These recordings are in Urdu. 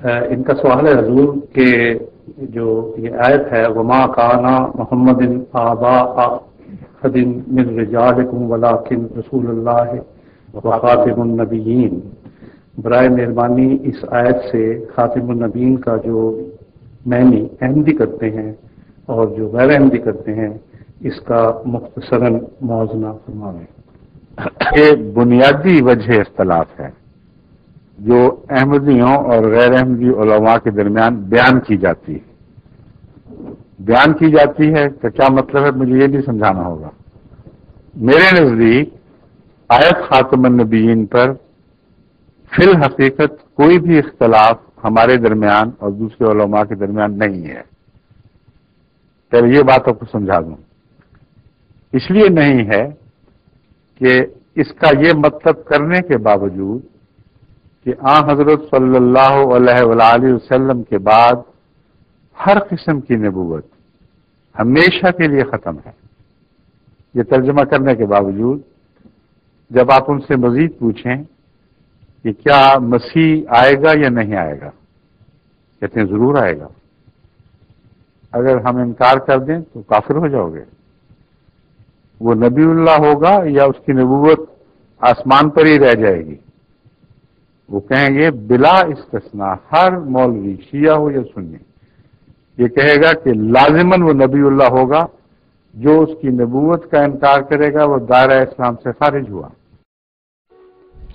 ان کا سوال ہے حضور کہ جو یہ آیت ہے وما کانا محمد آباء احد من رجالکم ولکن رسول اللہ وخاتم النبیین، برائے مہربانی اس آیت سے خاتم النبیین کا جو معنی احمدی کرتے ہیں اور جو غیر احمدی کرتے ہیں اس کا مختصراً موازنہ فرمائیں۔ یہ بنیادی وجہ اختلاف ہے جو احمدیوں اور غیر احمدی علماء کے درمیان بیان کی جاتی ہے۔ بیان کی جاتی ہے کہ کیا مطلب ہے مجھے یہ بھی سمجھانا ہوگا۔ میرے نزدیک آیت خاتم النبیین پر فی الحقیقت کوئی بھی اختلاف ہمارے درمیان اور دوسرے علماء کے درمیان نہیں ہے۔ پہلے یہ بات آپ کو سمجھا دوں، اس لیے نہیں ہے کہ اس کا یہ مطلب کرنے کے باوجود کہ حضرت صلی اللہ علیہ وآلہ وسلم کے بعد ہر قسم کی نبوت ہمیشہ کے لیے ختم ہے، یہ ترجمہ کرنے کے باوجود جب آپ ان سے مزید پوچھیں کہ کیا مسیح آئے گا یا نہیں آئے گا، کہتے ہیں ضرور آئے گا۔ اگر ہم انکار کر دیں تو کافر ہو جاؤ گے۔ وہ نبی اللہ ہوگا یا اس کی نبوت آسمان پر ہی رہ جائے گی؟ وہ کہیں گے بلا استثناء، ہر مولوی شیعہ ہو یا سنی یہ کہے گا کہ لازماً وہ نبی اللہ ہوگا، جو اس کی نبوت کا انکار کرے گا وہ دائرہ اسلام سے خارج ہوا۔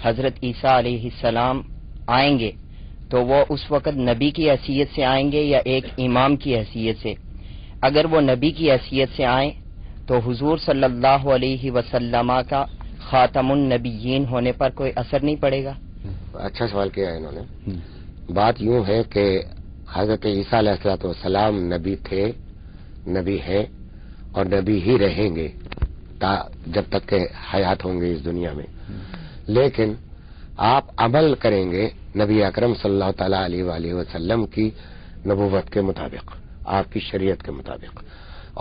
حضرت عیسیٰ علیہ السلام آئیں گے تو وہ اس وقت نبی کی حیثیت سے آئیں گے یا ایک امام کی حیثیت سے؟ اگر وہ نبی کی حیثیت سے آئیں تو حضور صلی اللہ علیہ وسلم کا خاتم النبیین ہونے پر کوئی اثر نہیں پڑے گا؟ اچھا سوال کیا ہے انہوں نے۔ بات یوں ہے کہ حضرت عیسیٰ علیہ السلام نبی تھے، نبی ہیں اور نبی ہی رہیں گے جب تک کہ حیات ہوں گے اس دنیا میں، لیکن آپ عمل کریں گے نبی اکرم صلی اللہ تعالی علیہ وآلہ وسلم کی نبوت کے مطابق، آپ کی شریعت کے مطابق،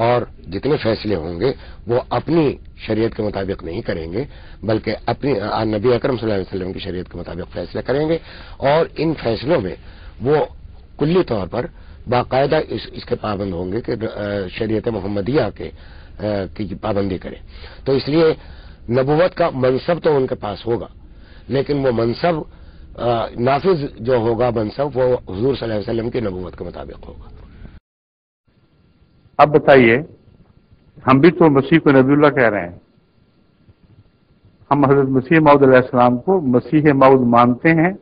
اور جتنے فیصلے ہوں گے وہ اپنی شریعت کے مطابق نہیں کریں گے بلکہ اپنی نبی اکرم صلی اللہ علیہ وسلم کی شریعت کے مطابق فیصلے کریں گے، اور ان فیصلوں میں وہ کلی طور پر باقاعدہ اس کے پابند ہوں گے کہ شریعت محمدیہ کی پابندی کریں۔ تو اس لیے نبوت کا منصب تو ان کے پاس ہوگا، لیکن وہ منصب نافذ جو ہوگا منصب وہ حضور صلی اللہ علیہ وسلم کی نبوت کے مطابق ہوگا۔ اب بتائیے، ہم بھی تو مسیح کو نبی اللہ کہہ رہے ہیں، ہم حضرت مسیح موعود علیہ السلام کو مسیح موعود مانتے ہیں،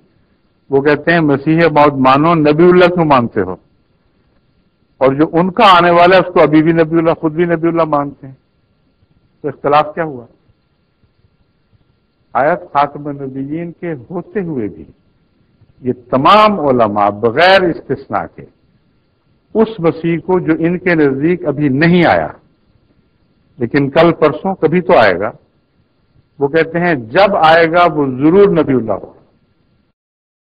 وہ کہتے ہیں مسیح موعود مانو، نبی اللہ کیوں مانتے ہو؟ اور جو ان کا آنے والا ہے اس کو ابھی بھی نبی اللہ، خود بھی نبی اللہ مانتے ہیں، تو اختلاف کیا ہوا؟ آیت خاتم النبیین کے ہوتے ہوئے بھی یہ تمام علماء بغیر استثناء کے اس مسیح کو جو ان کے نزدیک ابھی نہیں آیا لیکن کل پرسوں کبھی تو آئے گا، وہ کہتے ہیں جب آئے گا وہ ضرور نبی اللہ ہوگا۔